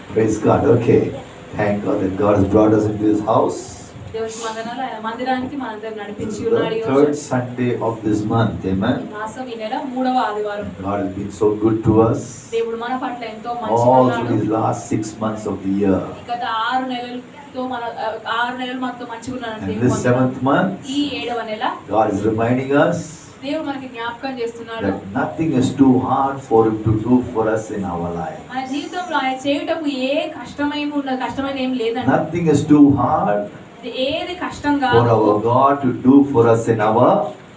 Praise God. Okay. Thank God that God has brought us into His house. మందిరానికి మనందరం నడిపించి The ఉన్నాడు. third Sunday of this month. Amen. మాసం ఈ నెల 3వ ఆదివారం. God has been so good to us. దేవుడు మన పట్ల ఎంతో మంచిగా All ఉన్నాడు. through these last 6 months of the year. గత 6 నెలలతో మన 6 నెలలు మనతో మంచిగా ఉన్నాడు. And this 7th month, ఈ 7వ నెల God is reminding us దేవుడు మనకి జ్ఞాపకం చేస్తున్నాడు. that nothing is too hard for Him to do for us in our life. మన జీవితంలో ఆయన చేయుటకు ఏ కష్టమైన ఏం లేదండి. Nothing is too hard ఏది కష్టంగా for our God to do for us in our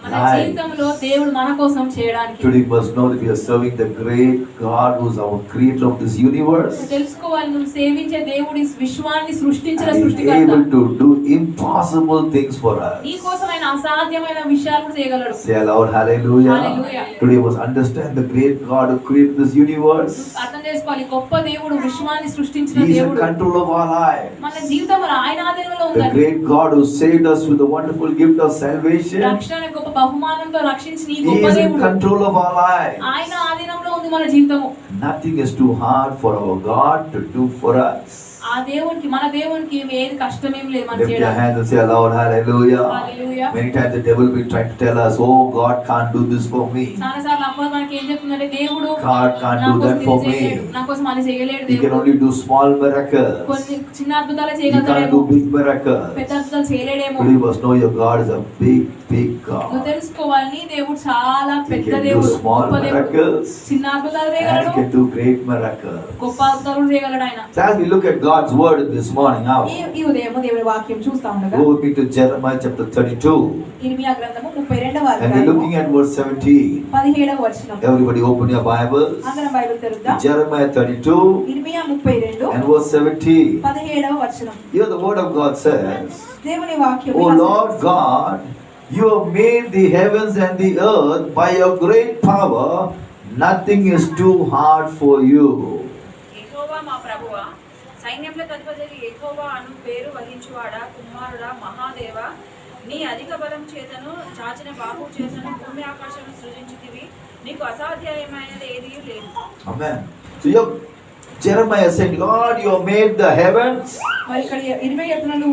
మన జీవితంలో దేవుడు మన కోసం చేయడానికి. Today you must know that we are serving the great God who is our creator of this universe. తెలుసుకోవాలి, నువ్వు సేవించే దేవుడు ఈ విశ్వాన్ని సృష్టించిన And He is సృష్టికర్త. able to do impossible things for us. నీ కోసం ఆయన అసాధ్యమైన విషయాలు చేయగలడు. Say aloud, hallelujah. Hallelujah. Today you must understand the great God who created this universe. అర్థం చేసుకోవాలి, గొప్ప దేవుడు విశ్వాన్ని సృష్టించిన He is in దేవుడు. control of our lives. మన జీవితంలో ఆయన ఆధీనంలో The ఉందండి. great God who saved us with the wonderful gift of salvation. రక్షణ గొప్ప బహుమానంతో రక్షించిన ఈ He గొప్ప is in దేవుడు. control of our lives. ఆయన ఆధీనంలో ఉంది మన జీవితము. Nothing is too hard for our God to do for us. ఆ దేవునికి, మన దేవునికి ఏది కష్టమేం లేదు మన Lift your చేయడానికి. hands and say aloud, hallelujah. Hallelujah. Many times the devil will be trying to tell us, oh, God can't do this for me. చాలాసార్లు అమ్మ మనకి ఏం చెప్తుందంటే, దేవుడు God can't నా do కోసం that for ఇది చేయలేడు, me. నా కోసం అది చేయలేడు He can దేవుడు. only do small miracles. కొన్ని చిన్న అద్భుతాలు He can't చేయగలుగుతాడేమో, do big miracles. పెద్ద అద్భుతాలు చేయలేడేమో. But you must know your God is a big, big నువ్వు God. తెలుసుకోవాలి, నీ దేవుడు చాలా He పెద్ద can do దేవుడు, small గొప్ప దేవుడు. miracles చిన్న అద్భుతాలు and He చేయగలడు, can do great miracles. గొప్ప అద్భుతాలు చేయగలడు ఆయన. So as we look at God's word this morning now, ఈ ఉదయం దేవుని వాక్యం చూస్తా ఉండగా go with me to Jeremiah chapter 32 ఇర్మియా గ్రంథము 32వ and we're అధ్యాయము looking at verse 17. 17వ వచనం. Everybody open your Bibles. అందరం బైబిల్ తెరుద్దాం. Jeremiah 32 ఇర్మియా 32 and verse 17. 17వ వచనం. Here the word of God says, దేవుని వాక్యం O Lord God, you have made the heavens and the earth by your great power. Nothing is too hard for you. యెహోవా మా ప్రభువా, సైన్యములకు అధిపతి యెహోవా అను పేరు వహించువాడా, కుమారుడా, మహాదేవ, నీ అధిక బలం చేతను చాచిన బాహు చేతను భూమి ఆకాశమును సృజించితివి, నీకు అసాధ్యమైనది ఏదీ లేదు. Amen. So here Jeremiah said, Lord, you have made the heavens, మరి ఇక్కడ ఇర్మియా చెప్తున్నాడు,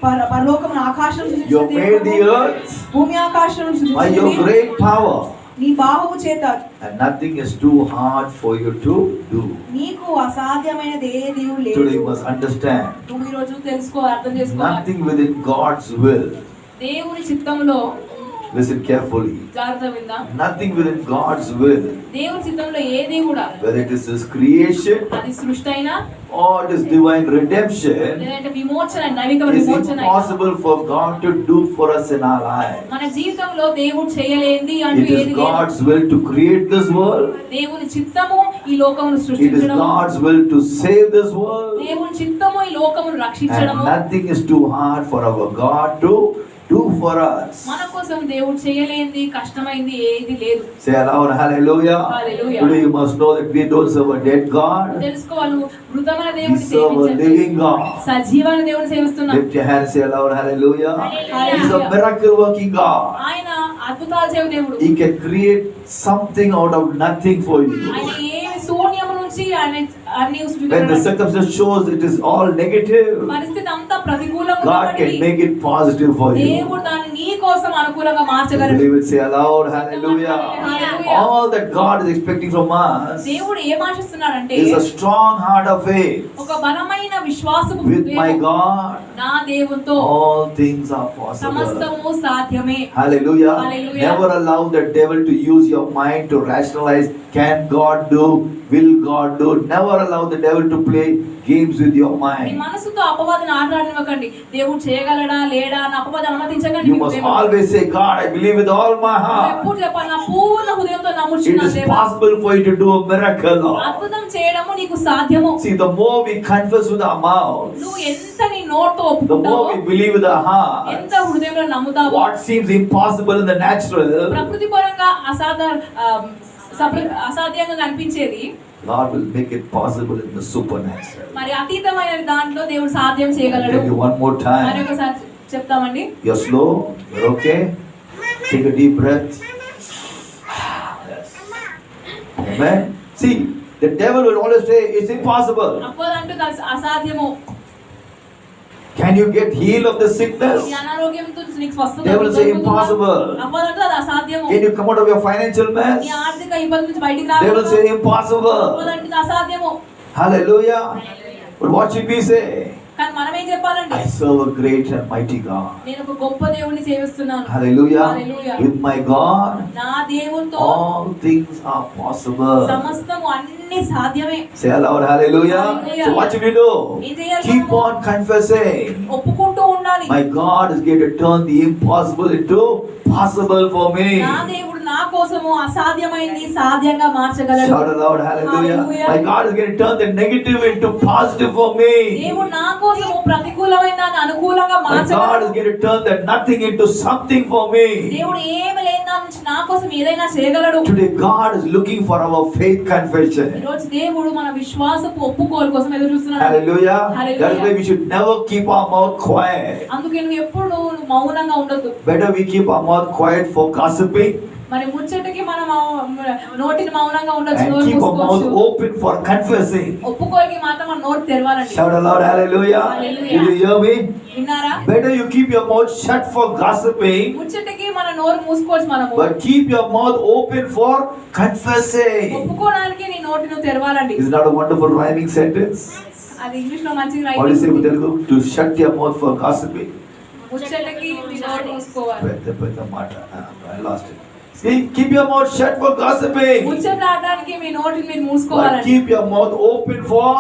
పరలోకమును ఆకాశం you have made the earth భూమి ఆకాశం by your great power, నీ బాహువు చేత, and nothing is too hard for you to do. నీకు అసాధ్యమైనది ఏదీ లేదు. Today you must understand, నువ్వు ఈ రోజు తెలుసుకో, అర్థం చేసుకోవాలి, nothing within God's will. దేవుని చిత్తంలో, Listen carefully. జాగ్రత్త విందాం, Nothing within God's will, దేవుని చిత్తంలో ఏది కూడా, whether it is His creation అది సృష్టి అయినా or it is divine redemption, లేదంటే విమోచన, నైవిక it is విమోచన అయినా, impossible for God to do for us in our lives. మన జీవితంలో దేవుడు చేయలేంది అంటూ It ఏది is లేదు. God's will to create this world. దేవుని చిత్తము ఈ లోకమును It is సృష్టించడం, God's will to save this world. దేవుని చిత్తము ఈ లోకమును And రక్షించడము. nothing is too hard for our God to do for us. మన కోసం దేవుడు చేయలేంది, కష్టమైంది ఏది లేదు. Say aloud, hallelujah. Hallelujah. Today you must know that we don't serve a dead God. తెలుసుకోవాలి, నువ్వు మృతమైన We దేవుని serve a సేవించండి, living God. సజీవమైన దేవుని సేవిస్తున్నాం. Lift your hands, say aloud, hallelujah. Hallelujah. He is a miracle working God. ఆయన అద్భుతాలు చేయు దేవుడు. He can create something out of nothing for you. ఆయన ఏమి శూన్యము నుంచి ఆయన అన్ని When the circumstance shows it is all negative, పరిస్థితి అంతా ప్రతికూలంగా God can ఉన్నప్పటికీ make it positive for you. దేవుడు దాన్ని నీ కోసం అనుకూలంగా మార్చగలడు. Believe it, say aloud, hallelujah. Hallelujah. All that God is expecting from us దేవుడు ఏం ఆశిస్తున్నాడంటే, is a strong heart of faith. ఒక బలమైన విశ్వాసము With my God, నా దేవునితో all things are possible. సమస్తము సాధ్యమే. Hallelujah. Hallelujah. Never allow the devil to use your mind to rationalize, can God do, will God do. Never allow the devil to play games with your నీ mind. మనసుతో అపవాదిని ఆటలాడనివ్వకండి. దేవుడు చేయగలడా లేడా అని అపవాదిని అనుమతించకండి. You must always say, God, I believe with all my heart. ఎప్పుడు చెప్పాలి, నా పూర్ణ హృదయంతో It నమ్ముచున్నా is దేవా, possible for you to do a miracle, Lord. అద్భుతం చేయడము నీకు సాధ్యము. See, the more we confess with our mouths, నువ్వు ఎంత నీ నోటితో the ఒప్పుకుంటావో, more we believe with our heart, ఎంత హృదయంలో నమ్ముతావో, what seems impossible in the natural, ప్రకృతి పరంగా అసాధ్యంగా కనిపించేది God will make it possible in the supernatural. మరి అతీతమైన దాంట్లో దేవుడు సాధ్యం చేయగలడు. I'll tell you one more time. మరొకసారి చెప్తామండి. You're slow, you're okay. Take a deep breath. Yes. Amen. See, The devil will always say it's impossible. అపవాది అంటుంది అది అసాధ్యము. Can you get healed of the sickness? ఈ అనారోగ్యంతో నీకు స్వస్థత They will say దొరుకుతుందా? impossible. అపవాది అంటుంది అది అసాధ్యము. Can you come out of your financial mess? నీ ఆర్థిక ఇబ్బంది నుంచి బయటికి They will రాగలవు. say impossible. అపవాది అంటుంది అసాధ్యము. Hallelujah. But what should we say? కానీ మనం ఏం చెప్పాలండి? I serve a great and mighty God. నేను ఒక గొప్ప దేవుణ్ణి సేవిస్తున్నాను. Hallelujah. Hallelujah. With my God, నా దేవునితో all things are possible. సమస్తము అన్ని సాధ్యమే. Say aloud, hallelujah. Hallelujah. So what should we do? ఏం చేయాలి? Keep on confessing. ఒప్పుకుంటూ ఉండాలి. My God is going to turn the impossible into possible for me. నా దేవుడు నా కోసము అసాధ్యమైంది సాధ్యంగా మార్చగలడు. Shout aloud, hallelujah. Hallelujah. My God is going to turn the negative into positive for me. దేవుడు నా కోసము ప్రతికూలమైన దాన్ని అనుకూలంగా My God is మార్చగలడు. going to turn that nothing into something for me. దేవుడు ఏమి లేని దాని నుంచి నా కోసం ఏదైనా చేయగలడు. Today God is looking for our faith confession. ఈ రోజు దేవుడు మన విశ్వాసపు ఒప్పుకోలు కోసం ఎదురు చూస్తున్నాడు. Hallelujah. Hallelujah. That's why we should never keep our mouth quiet. అందుకే నువ్వు ఎప్పుడు నువ్వు మౌనంగా ఉండొద్దు. Better we keep our mouth quiet for gossiping మరి ముచ్చటికి మనం నోటిని మౌనంగా ఉండొచ్చు, and నోరు keep our mouth మూసుకోవచ్చు. open for confessing. ఒప్పుకోలికి మాత్రం మన నోరు తెరవాలండి. Shout aloud, hallelujah. Hallelujah. Did you hear me? విన్నారా? Better you keep your mouth shut for gossiping, ముచ్చటికి మన నోరు మూసుకోవచ్చు మనము. but keep your mouth open for confessing. ఒప్పుకోవడానికి నీ నోటి నువ్వు తెరవాలండి. Is not a wonderful rhyming sentence? అది ఇంగ్లీష్ లో మంచిగా What do you say in writing. Telugu? To shut your mouth for gossiping. ముచ్చటికి నీ నోరు మూసుకోవాలి. I lost it. See, keep your mouth shut for gossiping, ముచ్చట్లాడడానికి మీ నోటిని మీరు but మూసుకోవాలండి. keep your mouth open for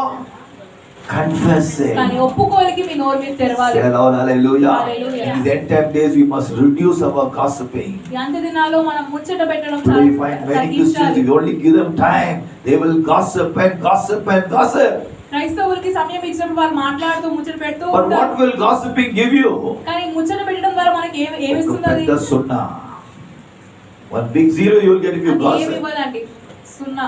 confessing. కానీ ఒప్పుకోలికి మీ నోరు మీరు తెరవాలి. Say aloud, hallelujah. Hallelujah. In these end time days, we must reduce our gossiping. ఈ అంత్య దినాల్లో మనం ముచ్చట పెట్టడం Today you find many Christians, తగ్గించాలి. if you only give them time, they will gossip and gossip and gossip. క్రైస్తవులకి సమయం ఇచ్చినప్పుడు వారు మాట్లాడుతూ ముచ్చట పెడుతూ But what ఉంటారు. will gossiping give you? కానీ ముచ్చట పెట్టడం ద్వారా మనకి ఏమి ఇస్తున్నది? పెద్ద సున్నా. One big zero you will get if you అది ఏమి gossip. ఇవ్వదండి, సున్నా.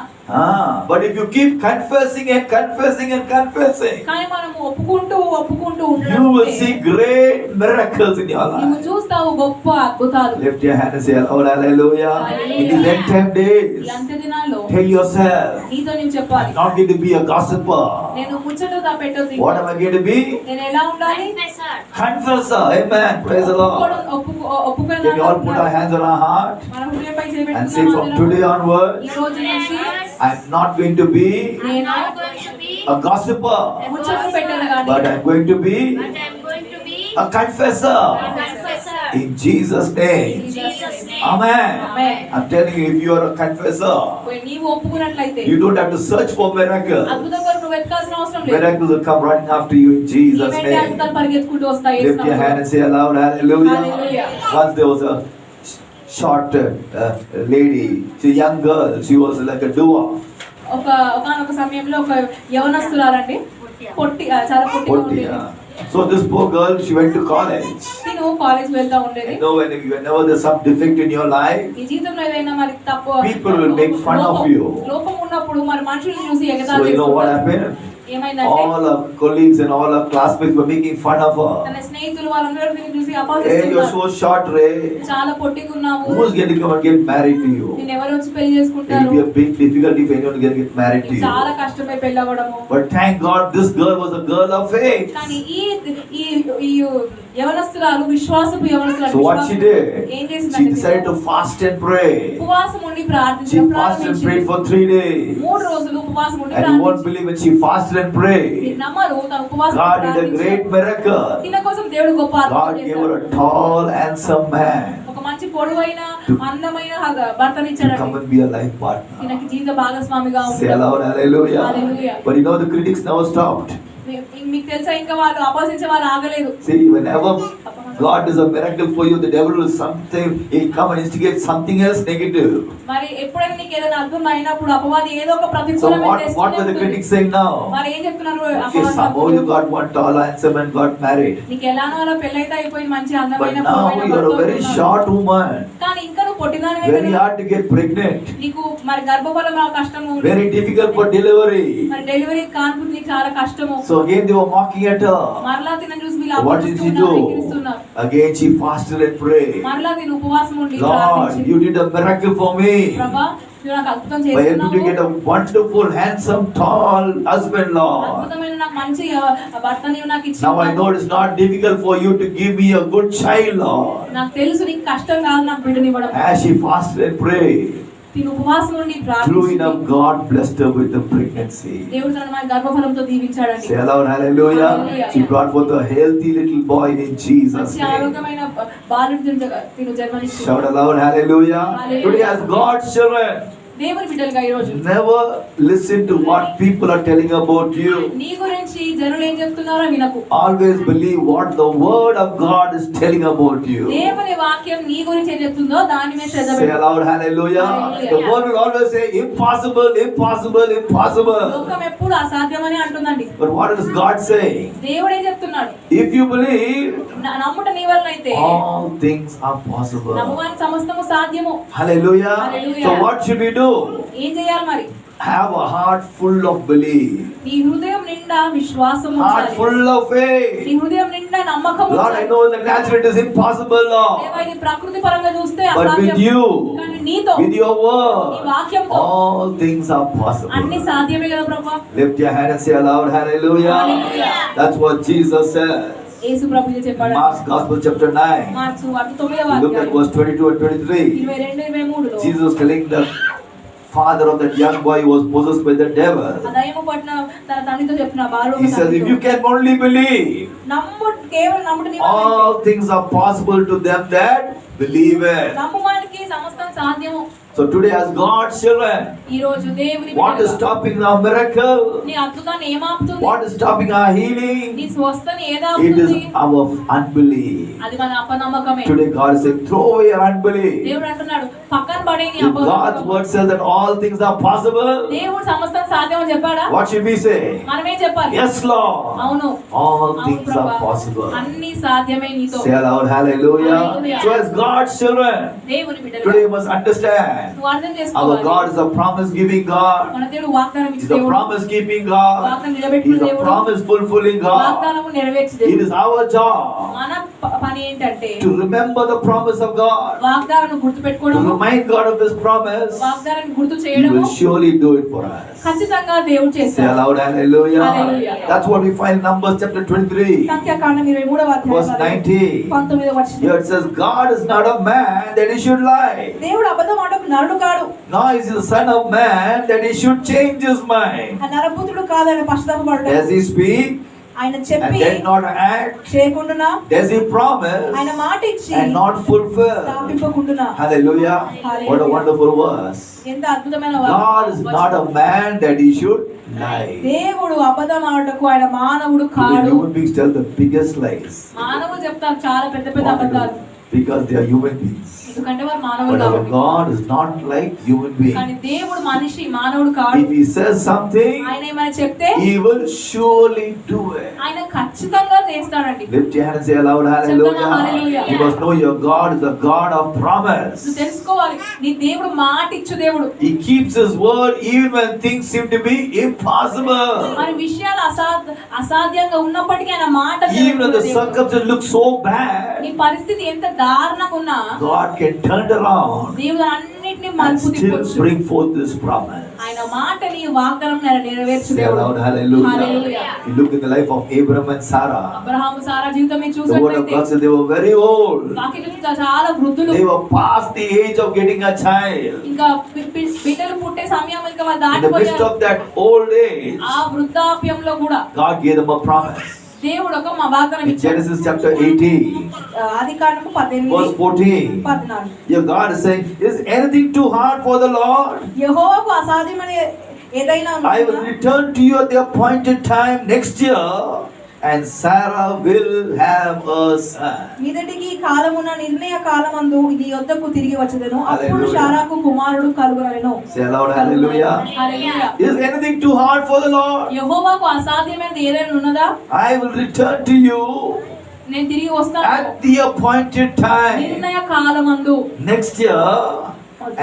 But if you keep confessing and confessing and confessing, కానీ మనం ఒప్పుకుంటూ you will ఉండడం see great miracles in your నువ్వు life. చూస్తావు గొప్ప అద్భుతాలు. Lift your hand and say, Lord, hallelujah. Hallelujah. In these end time ఈ days, అంత్య దినాల్లో tell yourself, నీతో నేను చెప్పాలి, I'm not going to be a gossiper. నేను ముచ్చట పెట్టొద్దు. What am I going to be? నేను ఎలా ఉండాలి? Confessor. Amen. Praise the Lord. ఒప్పుకోవడం Can we all put our hands on our heart మన హృదయంపై and say, చేయబెట్టుకున్నాము from అందరం. today onwards, ఈ రోజు నుంచి I'm not going to be నేను a gossiper, ముచ్చట పెట్టను కానీ but I'm going to be a confessor. In Jesus' name. Amen. Amen. I'm telling you, if you are a confessor, నీవు ఒప్పుకున్నట్లయితే you don't have to search for miracles. అద్భుతం కొరకు నువ్వు వెతకాల్సిన అవసరం లేదు. Miracles will come running after you in Jesus' నీవెంటే name. అద్భుతాలు పరిగెత్తుకుంటూ వస్తాయి. Lift your hand and say aloud, hallelujah. Hallelujah. Once there was a short lady, she's a young girl, she was like a dwarf. ఒకానొక సమయంలో ఒక యవనస్తురాలండి, చాలా పొట్టిగా ఉండేది. So this poor girl, she went to college. తిను college వెళ్తా ఉండేది. You know, whenever there's some defect in your life, ఈ జీవితంలో ఏదైనా మరి తప్పు people will make fun of you. లోపం ఉన్నప్పుడు మరి మనుషుల్ని చూసి So ఎగతాళి you know what చేస్తుంటారు. happened? ఏమైందంటే All her colleagues and all her classmates were making fun of her. తన స్నేహితులు వాళ్ళందరూ దీన్ని చూసి Hey, you're అపహసిస్తున్నారు. so short, Ray. చాలా పొట్టిగా ఉన్నావు, Who's going to come and get married to you? నేను ఎవరు వచ్చి పెళ్లి It చేసుకుంటారు? will be a big difficulty if anyone can get married to you. చాలా కష్టపై పెళ్లి అవ్వడము. But thank God, this girl was a girl of faith. కానీ ఈ ఈ ఈ యవనస్తురాలు విశ్వాసపు యవనస్తురాలు. So what she ఏం did? She చేసిందంటే decided to fast and pray. ఉపవాసం ఉండి She ప్రార్థించడం fasted and prayed ప్రారంభించింది. for 3 days. 3 రోజులు ఉపవాసం ఉండి And you won't ప్రార్థించింది. believe when she fasted and prayed, మీరు నమ్మరు, తన ఉపవాసం God ఉండి did a ప్రార్థించాడు. great miracle. తిన కోసం దేవుడు గొప్ప అద్భుతం God gave her చేశాడు. a tall, handsome man ఒక మంచి పొడవైన అందమైన భర్తని to ఇచ్చాడు. come and be a life partner. తినకి జీవిత భాగస్వామిగా Say ఉంటాడు. aloud, hallelujah. Hallelujah. But you know the critics never stopped. మీకు తెలుసా, ఇంకా వాళ్ళు అపహసించే వాళ్ళు ఆగలేదు. See, whenever God does a miracle for you, the devil will something, he'll come and instigate something else negative. మరి ఎప్పుడైనా నీకు ఏదైనా అద్భుతం అయినప్పుడు అపవాది ఏదో ఒక So ప్రతికూలమైన what తెస్తూనే were the ఉంటుంది. critics saying now? మరి ఏం చెప్తున్నారు Okay, అపవాది somehow you got one tall, handsome and got married. నీకు ఎలానో అలా పెళ్ళైతే అయిపోయింది, మంచి But అందమైన now పొడవైన you are a భర్త very ఉన్నాడు. short woman. కానీ ఇంకా నువ్వు పొట్టిదానివే Very కదా. hard to get pregnant. నీకు మరి గర్భఫలం కష్టము, Very difficult for delivery. మరి డెలివరీ కాన్పు నీకు చాలా కష్టము. So again they were mocking at her. మరలా తిన చూసి వీళ్ళు What did she అపహసిస్తున్నారు, do? ఎక్కిరిస్తున్నారు. Again she fasted and prayed. మరలా తిన ఉపవాసం ఉండి Lord, ప్రార్థించింది. you did a miracle for me. ప్రభా, నువ్వు నాకు అద్భుతం by helping to చేస్తున్నావు, get a wonderful, handsome, tall husband, Lord. అద్భుతమైన నాకు మంచి భర్త నీవు నాకు Now I know ఇచ్చి it's not difficult for you to give me a good child, Lord. నాకు తెలుసు నీకు కష్టం కాదు నాకు బిడ్డనివ్వడం. As she fasted and prayed, నేను ఉపవాసం నుండి true ప్రార్థించి enough, God blessed her with the pregnancy. దేవుడు తన మన గర్భఫలంతో దీవించాడండి. Say aloud, hallelujah. Hallelujah. She brought forth a healthy little boy in Jesus' మంచి name. ఆరోగ్యమైన బాలుడు తిను జన్మనిచ్చి Shout aloud, hallelujah. Hallelujah. Today, as God's children, దేవుని బిడ్డలుగా ఈ రోజు never listen to what people are telling about you. నీ గురించి జనులు ఏం చెప్తున్నారో వినకు. Always believe what the word of God is telling about you. దేవుని వాక్యం నీ గురించి ఏం చెప్తుందో దాని మీద శ్రద్ధ Say పెట్టు. aloud, hallelujah. Hallelujah. The world will always say impossible, impossible, impossible. లోకం ఎప్పుడు అసాధ్యమని అంటుందండి. But what does God say? దేవుడు ఏం చెప్తున్నాడు? If you believe, నమ్ముట నీ వలన అయితే all things are possible. నమ్మువాని సమస్తము సాధ్యము. Hallelujah. Hallelujah. So what should we do? ఏం చేయాలి మరి? Have a heart full of belief. నీ హృదయం నిండా విశ్వాసం Heart ఉంచాలి. full of faith. నీ హృదయం నిండా నమ్మకం Lord, I ఉంచాలి. know in the natural it is impossible, Lord. దేవా, ఇది ప్రకృతి పరంగా చూస్తే But అసాధ్యం. with you, కానీ నీతో with your నీ word, వాక్యంతో all things are అన్ని possible. సాధ్యమే కదా ప్రభా. Lift your hand and say aloud, hallelujah. Hallelujah. That's what Jesus said. యేసు ప్రభు ఇది చెప్పాడు. Mark's Gospel chapter 9. మార్కు వార్త 9వ Look at అధ్యాయం verse 22 and 23. 22 23లో Jesus was telling the father of that young boy who was possessed by the devil. ఆ దయ్యము పట్టిన తన తండ్రితో చెప్పిన బాలుడు He says, if you can only believe, కేవలం నమ్ముట నీ వలన all things are possible to them that believe it. నమ్మువానికి సమస్తం సాధ్యము. So today as God's children, ఈ రోజు దేవుని what is బిడ్డలుగా stopping our miracle? నీ అద్భుతాన్ని ఏమాపుతుంది? What is stopping our healing? నీ స్వస్థని It ఏదాపుతుంది? is our unbelief. అది మన అపనమ్మకమే. Today God is saying, throw away your unbelief. దేవుడు అంటున్నాడు పక్కన పడే నీ If God's అపనమ్మకం. word says that all things are possible, దేవుడు సమస్తం సాధ్యం అని చెప్పాడా? what should we say? మనమేం చెప్పాలి? Yes, Lord. అవును. All అవును things are ప్రభా. possible. అన్ని సాధ్యమే నీతో. Say aloud, hallelujah. Hallelujah. So as God's children, దేవుని బిడ్డలుగా today you must understand, నువ్వు అర్థం our చేసుకోవాలి. God is a promise-giving God. మన దేవుడు వాగ్దానం He's ఇచ్చే a దేవుడు. promise-keeping God. వాగ్దానం నిలబెట్టుకునే He's a దేవుడు. promise-fulfilling God. వాగ్దానము నెరవేర్చే It దేవుడు. is our job మన పని ఏంటంటే to remember the promise of God, వాగ్దానాన్ని గుర్తు to పెట్టుకోవడము, remind God of His promise. వాగ్దానాన్ని గుర్తు He చేయడము will surely do it for us. ఖచ్చితంగా దేవుడు Say చేస్తాడు. aloud, hallelujah. Hallelujah. That's what we find in Numbers chapter 23, సంఖ్యాకాండం 23వ verse అధ్యాయం 19. 19వ వచనం. Here it says, God is not a man that He should lie, దేవుడు అబద్ధం ఆడకు నరుడు కాడు, nor is He the son of man that He should change His mind. ఆ నరపుత్రుడు కాదని పశ్చాత్తాపపడు. Does He speak ఆయన and చెప్పి then not act? చేయకుండునా, Does He promise ఆయన మాట ఇచ్చి and not fulfill? స్థాపింపకుండునా. Hallelujah. Hallelujah. What a wonderful verse. ఎంత అద్భుతమైన God is not a man that He should lie. దేవుడు అబద్ధం ఆడకు ఆయన మానవుడు Today కాడు. human beings tell the biggest lies మానవులు చెప్తారు చాలా పెద్ద పెద్ద అబద్ధాలు, because they are human beings. ఎందుకంటే వారు మానవులు But our కాబట్టి. God is not like human beings. కానీ దేవుడు మనిషి మానవుడు కాడు. If He says something, ఆయన ఏమైనా చెప్తే He will surely do it. ఆయన ఖచ్చితంగా చేస్తాడండి. Lift your hand and say aloud, hallelujah. Hallelujah. You must know your God is a God of promise. నువ్వు తెలుసుకోవాలి నీ దేవుడు మాట ఇచ్చు దేవుడు. He keeps His word even when things seem to be impossible. మరి విషయాలు అసాధ్యంగా ఉన్నప్పటికీ ఆయన మాట Even when the దేవుడు. circumstances look so bad, నీ పరిస్థితి ఎంత దారుణంగా ఉన్నా God can turn it around దేవుడు అన్నిటిని and మలుపు still తిప్పొచ్చు. bring forth this promise. ఆయన మాటని వాగ్దానం నెరవేర్చు Say దేవుడు. aloud, hallelujah. Hallelujah. You look in the life of Abraham and Sarah. Abraham సారా జీవితం మీరు The word of చూసినట్లయితే God says they were very old. వాక్యం చాలా వృద్ధులు, They were past the age of getting a child. ఇంకా బిడ్డలు పుట్టే సమయం ఇంకా వాళ్ళు In the midst దాటిపోయారు. of that old age, ఆ వృద్ధాప్యంలో కూడా God gave them a promise. దేవుడు ఒక వాగ్దానం In ఇచ్చాడు. Genesis chapter 18, ఆదికాండము 18 verse 14, 14. your God is saying, is anything too hard for the Lord? యెహోవాకు అసాధ్యమైన ఏదైనా I will return to you at the appointed time next year, and Sarah will have a son. మీదటికి కాలమున నిర్ణయ కాలమందు ఇది యొద్దకు తిరిగి వచ్చెదను, అప్పుడు Hallelujah. శారాకు కుమారుడు కలుగునను. Say aloud, hallelujah. Hallelujah. Is anything too hard for the Lord? యెహోవాకు అసాధ్యమైనది ఏదైనా ఉన్నదా? I will return to you నేను తిరిగి వస్తాను at the appointed time నిర్ణయ కాలమందు. next year,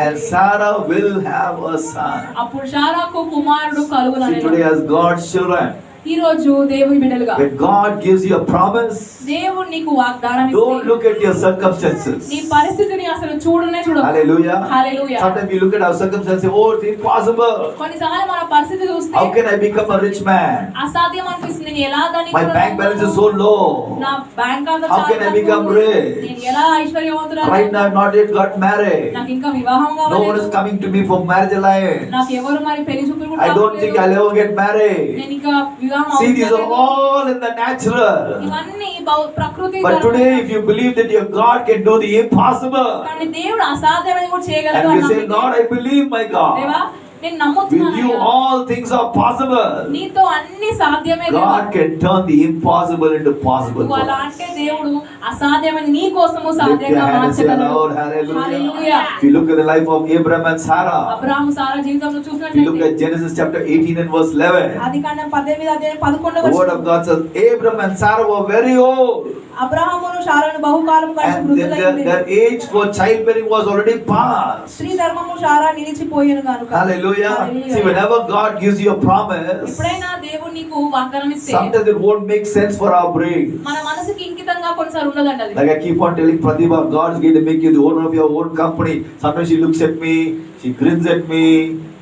and Sarah will have a son. అప్పుడు శారాకు కుమారుడు See, కలుగునను. today as God's children, ఈ రోజు దేవుని బిడ్డలుగా when God gives you a promise, దేవుడు నీకు వాగ్దానం don't ఇస్తే look at your circumstances. నీ పరిస్థితిని అసలు చూడనే చూడకు. Hallelujah. Hallelujah. Sometimes we look at our circumstances and say, oh, it's impossible. కొన్నిసార్లు మన పరిస్థితి చూస్తే How can I become a rich man? అసాధ్యం అనిపిస్తుంది. నేను ఎలా My bank balance is so low. నా బ్యాంక్ ఖాతా How చాలా can I తక్కువ become ఉంది. rich? నేను ఎలా ఐశ్వర్యవంతురాలు? Right now, I've not yet got married. నాకు ఇంకా వివాహం No one కావాలి. is coming to me for marriage alliance. నాకు ఎవరు మరి పెళ్లి చూపులు కూడా I don't think రావట్లేదు. I'll ever get married. నేను ఇంకా వివాహం See, these are అవ్వట్లేదు. all in the natural. ఇవన్నీ ప్రకృతి But ధర్మం. today, if you believe that your God can do the impossible, కానీ దేవుడు అసాధ్యమైనది కూడా చేయగలడు and అని you say, నమ్మితే, Lord, I believe my దేవా God, నేను with నమ్ముతున్నాను you అయ్యా. all things are possible. నీతో అన్ని సాధ్యమే దేవా. God can turn the impossible into possible నువ్వు for అలా us. అంటే దేవుడు అసాధ్యమైన నీ కోసము Lift your సాధ్యంగా hand and say, మార్చగలడు. Lord, hallelujah. Hallelujah. If you look at the life of Abraham and Sarah, అబ్రాహాము సారా జీవితంలో if you look చూసినట్లయితే at Genesis chapter 18 and verse 11, ఆదికాండం 18 అధ్యాయం 11వ the word of వచనం. God says, Abraham and Sarah were very old, అబ్రాహామును శారాను బహుకాలం కలిసి and వృద్ధులైంది. their age for childbearing was already past. స్త్రీ ధర్మము శారా నిలిచిపోయెను గనుక. Hallelujah. Hallelujah. See, whenever God gives you a promise, ఎప్పుడైనా దేవుడు నీకు వాగ్దానం ఇస్తే sometimes it won't make sense for our brain. మన మనసుకి ఇంకితంగా కొన్నిసార్లు ఉండదండి అది. Like I keep on telling Pratibha, God is going to make you the owner of your own company. Sometimes she looks at me, she grins at me,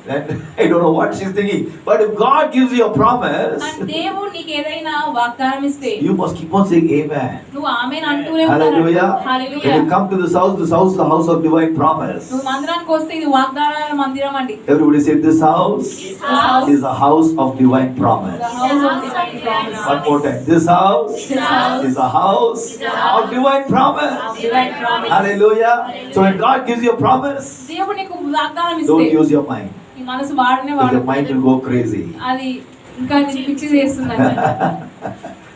and I don't know what she's thinking. But if God gives you a promise, and దేవుడు నీకు ఏదైనా వాగ్దానం ఇస్తే you must keep on saying amen. నువ్వు ఆమేన్ అంటూనే ఉండాలి. Hallelujah. Hallelujah. When you come to this house is the house of divine promise. నువ్వు మందిరానికి వస్తే ఇది వాగ్దానాల మందిరం అండి. Everybody say, this house house is a house of divine promise. The house of divine promise. One more time. This house is a house of divine promise. Divine promise. Hallelujah. So when God gives you a promise, దేవుడు నీకు వాగ్దానం ఇస్తే don't use your mind. నీ మనసు వాడనే Because your mind will వాడు. go crazy. అది ఇంకా నేను పిచ్చి చేస్తున్నాను.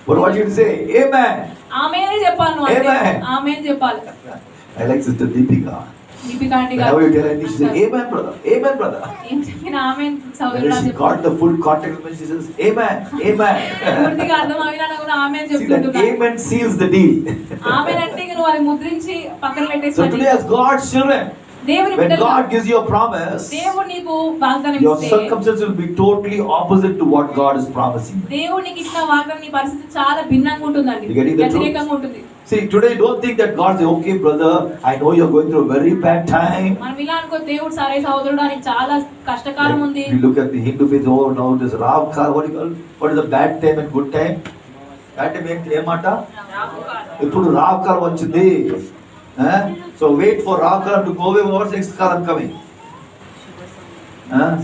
But what you say? Amen. ఆమేనే చెప్పాలి నువ్వు అంటే. Amen. ఆమేన్ చెప్పాలి. I like Sister Deepika. Deepika aunty Whenever you tell గారు anything, she says, Amen, brother. Amen, brother. ఏం చెప్పినా ఆమేన్ When సోదరుడా she చెప్పు. got the full context when she says, Amen, Amen. పూర్తిగా అర్థం అయినా కూడా ఆమేన్ See, that చెప్తుంటున్నా. Amen seals the deal. ఆమేన్ అంటే ఇక నువ్వు అది ముద్రించి పక్కన So పెట్టేసి today as God's children, దేవుని when బిడ్డలుగా God gives you a promise, దేవుడు నీకు వాగ్దానం your ఇస్తే circumstances will be totally opposite to what God is promising. దేవుడు నీకు ఇచ్చిన వాగ్దానం నీ పరిస్థితి చాలా భిన్నంగా ఉంటుందండి. You getting the truth? వ్యతిరేకంగా ఉంటుంది. See, today don't think that God says, okay, brother, I know you're going through a very bad time. మనం ఇలా అనుకో దేవుడు సరే సహోదరుడు నీకు చాలా కష్టకాలం ఉంది. Like, you look at the Hindu faith, oh, now this Rav Kal, what do you call? What is the bad time and good time? Bad time ఏమాట? ఇప్పుడు రావ్ కాలం వచ్చింది. So wait for Rav Kalam to go away. What's next Kalam coming?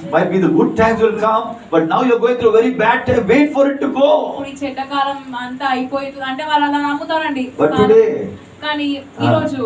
Might be the good times will come, but now you're going through a very bad time. Wait for it to go. ఇప్పుడు ఈ చెడ్డ కాలం అంతా అయిపోయింది అంటే వాళ్ళు అలా నమ్ముతారండి. But today, కానీ ఈ రోజు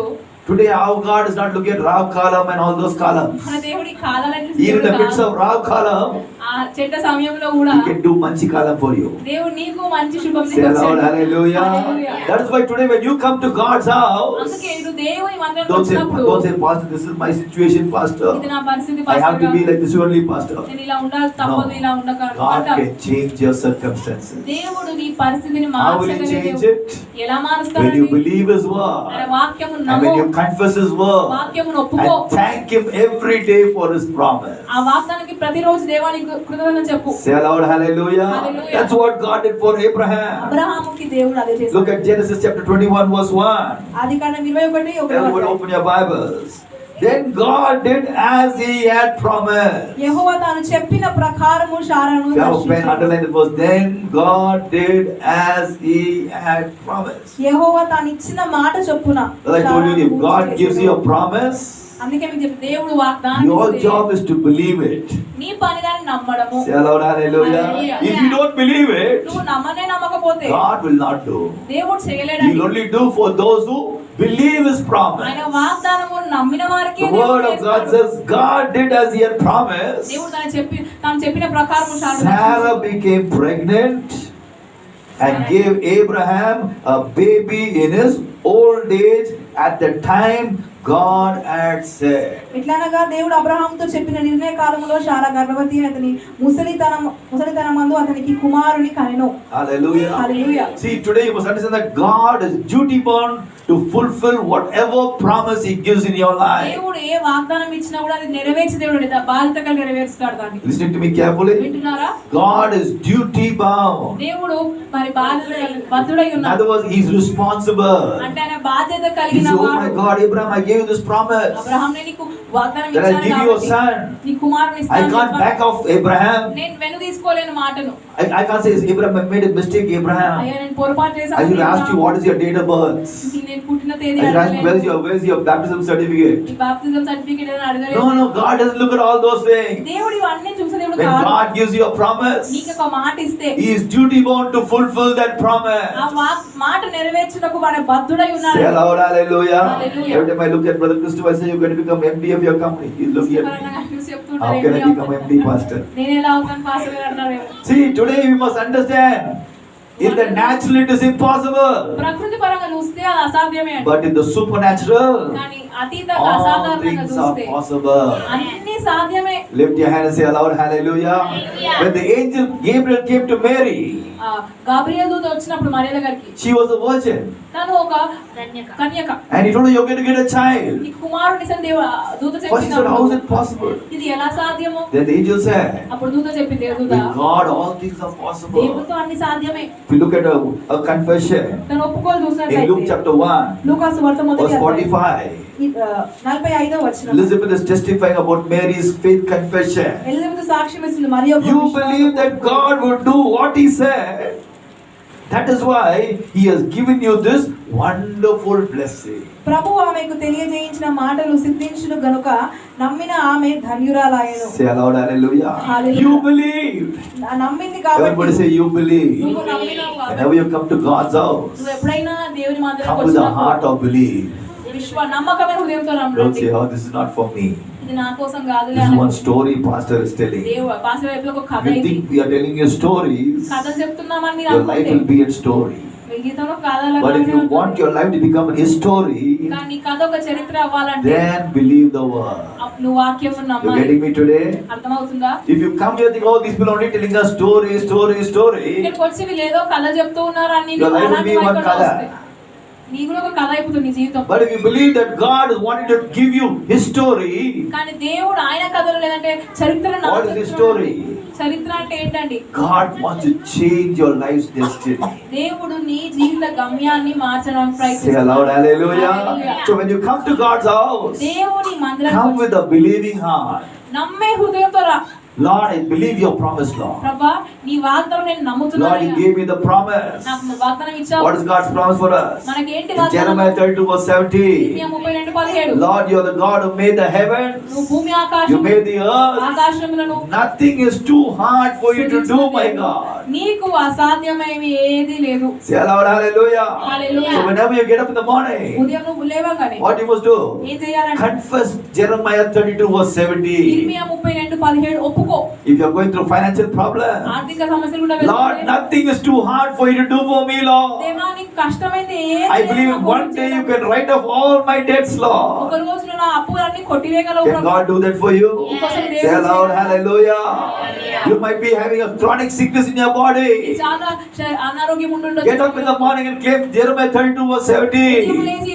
today our God is not looking at Rav Kalam and all those Kalams. మన దేవుడి కాలాలని Even in the midst of Rav Kalam, ఆ చెడ్డ సమయంలో కూడా He can do manchi Kalam for you. దేవుడు నీకు మంచి శుభం Say aloud, hallelujah. Hallelujah. That is why today when you come to God's house, అందుకే ఇటు దేవుని మందిరానికి don't say, వచ్చినప్పుడు Pastor, this is my situation, Pastor. ఇది నా పరిస్థితి I have to be pastor like this only, Pastor. నేను ఇలా ఉండాలి తప్పదు No. ఇలా God ఉండక can change your circumstances. దేవుడు నీ పరిస్థితిని How will He మార్చగలిగే change దేవుడు. it? ఎలా When మారుస్తాడు? you believe His ఆయన word వాక్యము and నమ్ము, when you confess His word వాక్యమును ఒప్పుకో, and thank Him every day for His promise. ఆ వాగ్దానానికి ప్రతిరోజు దేవానికి కృతజ్ఞతలు చెప్పు. Say aloud, hallelujah. Hallelujah. That's what God did for Abraham. అబ్రహాముకి దేవుడు అదే చేశాడు. Look at Genesis chapter 21 verse 1. Adikandam 21 Everyone open your Bibles. Then God did as He had promised. యెహోవా తాను చెప్పిన ప్రకారము శారాను If you have a pen, దర్శించాడు. underline the verse. Then God did as He had promised. యెహోవా తాను ఇచ్చిన మాట చొప్పున As I told you, if God gives you a promise, అందుకే మీకు చెప్పి దేవుడు వాగ్దానం your ఇస్తే job is to believe it. నీ పనిదాన్ని నమ్మడము. Say aloud, hallelujah. Hallelujah. If you don't believe it, నువ్వు నమ్మనే నమ్మకపోతే God will not do. దేవుడు He చేయలేడండి. will only do for those who believe His promise. ఆయన వాగ్దానము నమ్మిన వారికే The word of God says, God did as He had promised. దేవుడు తాను చెప్పిన ప్రకారము Sarah became pregnant and gave Abraham a baby in his old age at the time God had said. ఎట్లనగా దేవుడు అబ్రహాముతో చెప్పిన నిర్ణయ కాలంలో శారా గర్భవతి అతని ముసలితనమందు అతనికి కుమారుని కనెను. Hallelujah. Hallelujah. See, today you must understand that God is duty bound to fulfill whatever promise He gives in your life. దేవుడు ఏ వాగ్దానం ఇచ్చినా కూడా అది నెరవేర్చే దేవుడు, బాధ్యతగా నెరవేరుస్తాడు దాన్ని. Listening to me carefully. వింటున్నారా? God is duty bound. దేవుడు మరి బద్ధుడై In ఉన్నాడు. other words, He's responsible. అంటే ఆయన బాధ్యత He కలిగిన said, oh my వాడు. God, Abraham, I gave you this promise. Abraham, నేను నీకు వాగ్దానం That I'll ఇచ్చాను give you a కాబట్టి son. నీ కుమారుని I ఇస్తాను can't చెప్పాను. back off Abraham. నేను వెను తీసుకోలేను మాటను. I can't say, Abraham, I made a mistake, Abraham. అయ్యా నేను పొరపాటు I should చేశాను. ask you, what is your date of birth? నేను పుట్టిన తేదీ I should ask you, అడగలేదు. where's your baptism certificate? నీ బాప్తిజం సర్టిఫికెట్ అని అడగలేదు. No, God doesn't look at all those things. దేవుడు ఇవన్నీ చూసే దేవుడు When కాదు. God gives you a promise, నీకు ఒక మాట ఇస్తే He is duty bound to fulfill that promise. ఆ మాట నెరవేర్చుటకు వాడు బద్ధుడై ఉన్నాడు. Say aloud, hallelujah. Hallelujah. Every time I look at Brother Christopher, I say, you're going to become MD of your company. He's looking at me. పరంగా చూసి చెప్తుంటారు, How can I ఏంటి become అవుతాను? MD, Pastor? నేను ఎలా అవుతాను pastor గారు అంటారు. See, today we must understand, in the natural it is impossible. ప్రకృతి పరంగా చూస్తే అది అసాధ్యమే అండి. But in the supernatural, కానీ అతీతంగా all అసాధారణంగా things are చూస్తే possible. అన్ని సాధ్యమే. Lift your hand and say aloud, hallelujah. When the angel Gabriel came to Mary, Gabriel దూత వచ్చినప్పుడు మరియ దగ్గరికి, she was a virgin. తను ఒక కన్యక. And he told her, you're going to get a child. ఈ కుమారుని దూత First she said, how is it possible? ఇది ఎలా సాధ్యమో? Then the angel said, అప్పుడు దూత చెప్పింది, దూత with God all things are possible. దేవునితో అన్ని సాధ్యమే. If you look at a confession తను ఒప్పుకోలు in Luke చూసినట్లయితే chapter 1, లూకాసు వార్త మొదటి verse అధ్యాయం 45, 45వ వచనం. Elizabeth is testifying about Mary's faith confession. Elizabeth సాక్ష్యం ఇస్తుంది మరియు You believe that God would do what He said. That is why He has given you this wonderful blessing. ప్రభువు ఆమెకు తెలియజేయించిన మాటలు సిద్ధించును గనుక నమ్మిన ఆమె ధన్యురాలాయెను. Say aloud, hallelujah. Hallelujah. You believe. నమ్మింది Everybody కాబట్టి say you believe. నువ్వు నమ్మినావు కాబట్టి. Whenever you come to God's house, నువ్వు ఎప్పుడైనా దేవుని come మందిరానికి with a heart వచ్చినప్పుడు of belief. నమ్మకమైన హృదయంతో Don't రండి. say, oh, this is not for me. ఇది నా కోసం కాదులే This is one అని. story pastor is telling. దేవుడు పాస్టర్ వైపు ఒక కథ You ఇది. think we are telling you stories, కథ చెప్తున్నామని మీరు your life will అనుకుంటే be a story. మీ జీవితంలో కథలు But if you want your life to become a story, కానీ కథ ఒక చరిత్ర అవ్వాలంటే then believe the word. నువ్వు వాక్యం You నమ్మాలి. getting me today? అర్థమవుతుందా? If you come here think, oh, these people only telling us story. ఇక్కడికి వచ్చి వీళ్ళు ఏదో కథ చెప్తూ ఉన్నారు అని Your life will be one కథ. నీ కూడా ఒక కథ అయిపోతుంది నీ జీవితం. But if you believe that God is wanting to give you His story, కానీ దేవుడు ఆయన కథలు లేదంటే చరిత్రను what is His story? చరిత్ర అంటే ఏంటండి? God wants to change your life's destiny. దేవుడు నీ జీవిత గమ్యాన్ని మార్చడానికి Say ప్రయత్నిస్తున్నాడు. aloud, hallelujah. Hallelujah. So when you come to God's house, దేవుని come మందిరానికి with a believing heart. నమ్మే హృదయంతో రా. Lord, I believe your promise, Lord. ప్రభా నీ వాగ్దానం నేను Lord, నమ్ముతున్నాను. you gave me the promise. నాకు నువ్వు వాగ్దానం ఇచ్చావు. What is God's promise for us? మనకేంటి In వాగ్దానం? Jeremiah 32 verse 17. 32:17. Lord, you are the God who made the heavens. నువ్వు భూమి You ఆకాశం made the earth. ఆకాశములను Nothing is too hard for you to do, my God. నీకు అసాధ్యమైనవి ఏది లేదు. Say aloud, hallelujah. Hallelujah. So whenever you get up in the morning, ఉదయం నువ్వు లేవగానే what you must do? ఏం చేయాలంటే Confess Jeremiah 32 verse 17. ఇర్మియా 32:17 ఒప్పుకో. If you are going through financial problems, ఆర్థిక సమస్యలు కూడా Lord, వెళ్తే nothing is too hard for you to do for me, Lord. దేవా నీకు కష్టమైంది ఏది I లేదు believe నా కోసం one day you చేయడానికి. can write off all my debts, ఒక Lord. రోజున నా అప్పులన్నీ కొట్టివేయగలవు Can Prabhu. God do that for you? నీకోసం Say దేవుడు aloud, చేయగలడు. hallelujah. You might be having a chronic sickness in your body. చాలా అనారోగ్యం ఉండుండొచ్చు. Get up in the morning and claim Jeremiah 32 verse ఉదయం 17. లేచి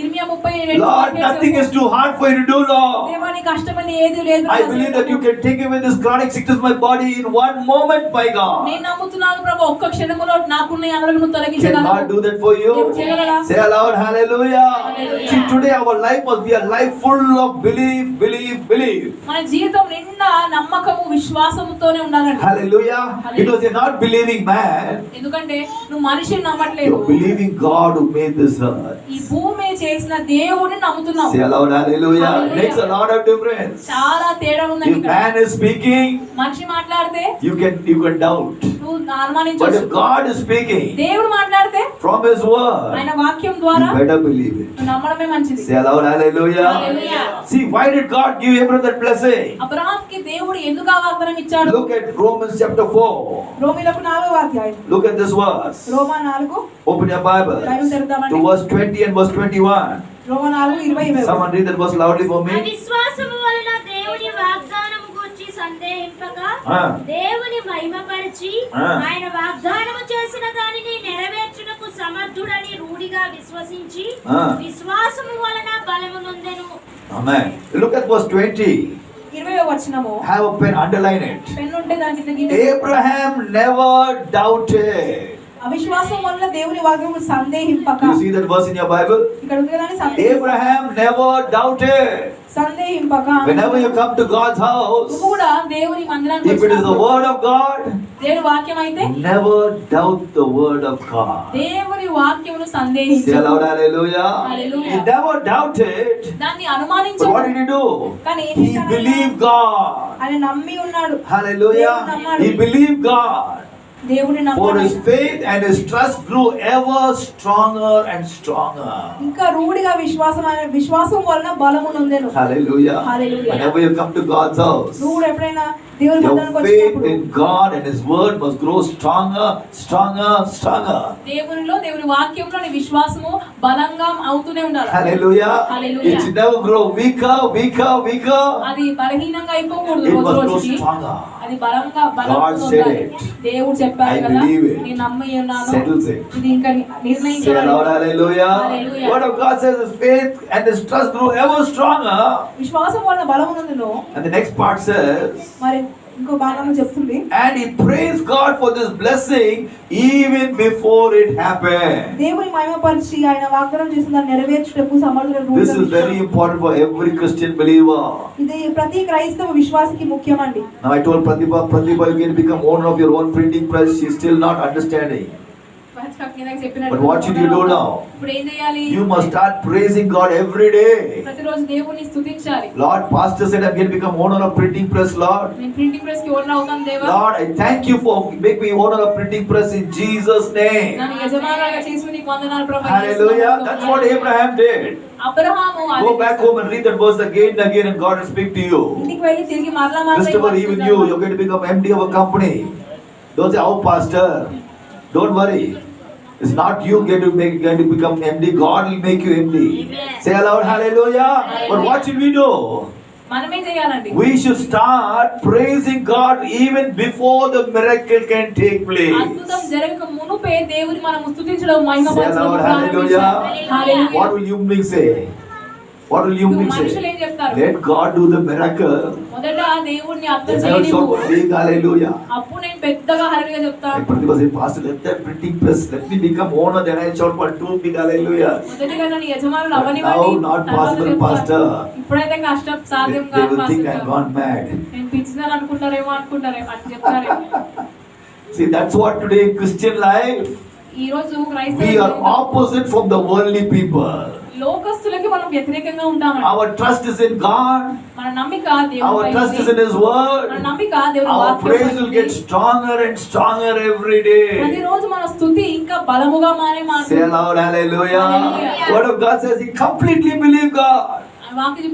ఇర్మియా 32 Lord, nothing is too hard for you to do, Lord. దేవా నీ కష్టమైంది ఏది లేదు I believe that you can take away this chronic sickness in my body in one moment, my God. నేను నమ్ముతున్నాను ప్రభు ఒక్క క్షణములో నాకున్న ఈ అనారోగ్యం Can తొలగించగలవు. God do that for you? దేవుడు చేయగలడా? Say aloud, hallelujah. Hallelujah. See, today our life must be a life full of belief. మన జీవితం నిండా నమ్మకము విశ్వాసముతోనే ఉండాలండి. Hallelujah. Because you're not believing man, ఎందుకంటే నువ్వు మనిషిని నమ్మట్లేదు, you're believing God who made this earth. ఈ భూమి చేసిన దేవుడిని నమ్ముతున్నావు. Say aloud, hallelujah. Hallelujah. Makes a lot of difference. చాలా తేడా ఉందండి If ఇక్కడ. man is speaking, మనిషి మాట్లాడితే you can doubt. నువ్వు But అనుమానించవచ్చు. if God is speaking దేవుడు మాట్లాడితే from His word, ఆయన వాక్యం ద్వారా you better believe it. నువ్వు నమ్మడమే మంచిది. Say aloud, hallelujah. Hallelujah. See, why did God give Abraham that blessing? అబ్రహాంకి దేవుడు ఎందుకు ఆ వాగ్దానం ఇచ్చాడు? Look at Romans chapter 4. రోమీయులకు 4వ అధ్యాయం. Look at this verse. Roma 4 Open your Bible Bible తెరుద్దామండి. to verse 20 and verse 21. Roma 4:20. Someone read that verse loudly for me. అవిశ్వాసము వలన దేవుని వాగ్దానము గురించి సందేహింపక దేవుని మహిమపరిచి ఆయన వాగ్దానము చేసిన దానిని నెరవేర్చుటకు సమర్థుడని రూఢిగా విశ్వసించి విశ్వాసము వలన బలము నొందెను. Amen. Look at verse 20. 20వ వచనము. Have a pen, underline it. Pen ఉంటే దాని కింద గీత. Abraham never doubted. అవిశ్వాసం వల్ల దేవుని వాగ్దానము సందేహింపక. You see that verse in your Bible? ఇక్కడ ఉంది కదా Abraham never doubted. సందేహింపక. Whenever you come to God's house, నువ్వు కూడా దేవుని మందిరానికి if it is the word of God, దేవుని వాక్యం అయితే never doubt the word of God. దేవుని వాక్యమును Say సందేహించు. aloud, hallelujah. Hallelujah. He never doubted. దాన్ని But what అనుమానించడు. did he do? కానీ ఏం He చేశాడు? believed God. ఆయన నమ్మి ఉన్నాడు. Hallelujah. He believed God. దేవుని For నమ్మాడు. his faith and his trust grew ever stronger and stronger. ఇంకా రూఢిగా విశ్వాసం వలన బలము నొందెను. Hallelujah. Hallelujah. Whenever you come to God's house, నువ్వు ఎప్పుడైనా దేవుని your మందిరానికి faith వచ్చినప్పుడు in God and his word must grow stronger, stronger, stronger. దేవునిలో దేవుని వాక్యంలో నీ విశ్వాసము బలంగా అవుతూనే ఉండాలి. Hallelujah. Hallelujah. It should never grow weaker, weaker, weaker. అది బలహీనంగా అయిపోకూడదు It రోజు must grow రోజుకి. stronger. అది బలంగా God said ఉండాలి. it. దేవుడు చెప్పారు I కదా, believe it. నేను నమ్మి ఉన్నాను. Settles it. ఇది ఇంకా Say aloud, నిర్ణయించాలి. hallelujah. Hallelujah. Word of God says his faith and his trust grew ever stronger. విశ్వాసం వలన బలము నొందెను. And the next part says, మరి ఇంకో భాగంలో చెప్తుంది, and he praised God for this blessing even before it happened. దేవుని మహిమపరిచి ఆయన వాగ్దానం చేసిన దాన్ని నెరవేర్చుటకు సమర్థుడైన This is very important for every Christian believer. ఇది ప్రతి క్రైస్తవ విశ్వాసికి ముఖ్యమండి. Now I told Pratibha, you can become owner of your own printing press. She's still not understanding. But what should you do now? ఇప్పుడు ఏం చేయాలి? You must start praising God every day. ప్రతిరోజు దేవుని స్తుతించాలి. Lord, pastor said I'm going to become owner of printing press, Lord. నేను printing press కి owner అవుతాను దేవా. Lord, I thank you for make me owner of printing press in Jesus' name. నన్ను యజమానునిగా చేసి నీకు వందనాలు ప్రభువా. Hallelujah. That's what Abraham did. Abraham Go back home and read that verse again and again, and God will speak to you. ఇంటికి వెళ్ళి తిరిగి మరలా Christopher, even you're going to become MD of a company. Don't say, oh, pastor. Don't worry. It's not you going to become MD. God will make you MD. Amen. Say aloud, hallelujah. But what should we do? మనమే చేయాలండి. We should start praising God even before the miracle can take place. అద్భుతం జరగక మునుపే దేవుని మనం స్తుతించడం మహిమపరచడం Say aloud, ప్రారంభించాలి. hallelujah. Hallelujah. What will you say? What will you మనుషులు say? ఏం చెప్తారు? Let God do the miracle. మొదట దేవుణ్ణి అర్థం Then I will చేయనివ్వు. shout big hallelujah. అప్పుడు నేను పెద్దగా హల్లెలూయా చెప్తాను. Like Pratibha said, pastor, let that printing press, let me become owner, then I shout for 2 big hallelujah. మొదటిగా నన్ను యజమానులు But అవనివ్వండి. now not తర్వాత possible, చెప్తాను. pastor. ఇప్పుడైతే కష్టం They సాధ్యం కాదు will think I'm pastor. gone mad. నేను పిచ్చిదాన్ని అనుకుంటారేమో అని చెప్తారేమో. See, that's what today in Christian life, ఈ రోజు we క్రైస్తవ are opposite from the worldly people. లోకస్తులకి మనం వ్యతిరేకంగా ఉంటామండి. Our trust is in God. మన నమ్మిక Our దేవునిపై trust is ఉంది. in His Word. మన నమ్మిక దేవుని Our వాక్యంపై praise will ఉంది. get stronger and stronger every day. ప్రతిరోజు మన స్తుతి ఇంకా బలముగా Say మారుతుంది. aloud, hallelujah. Hallelujah. Word of God says he completely believed God. వాక్యం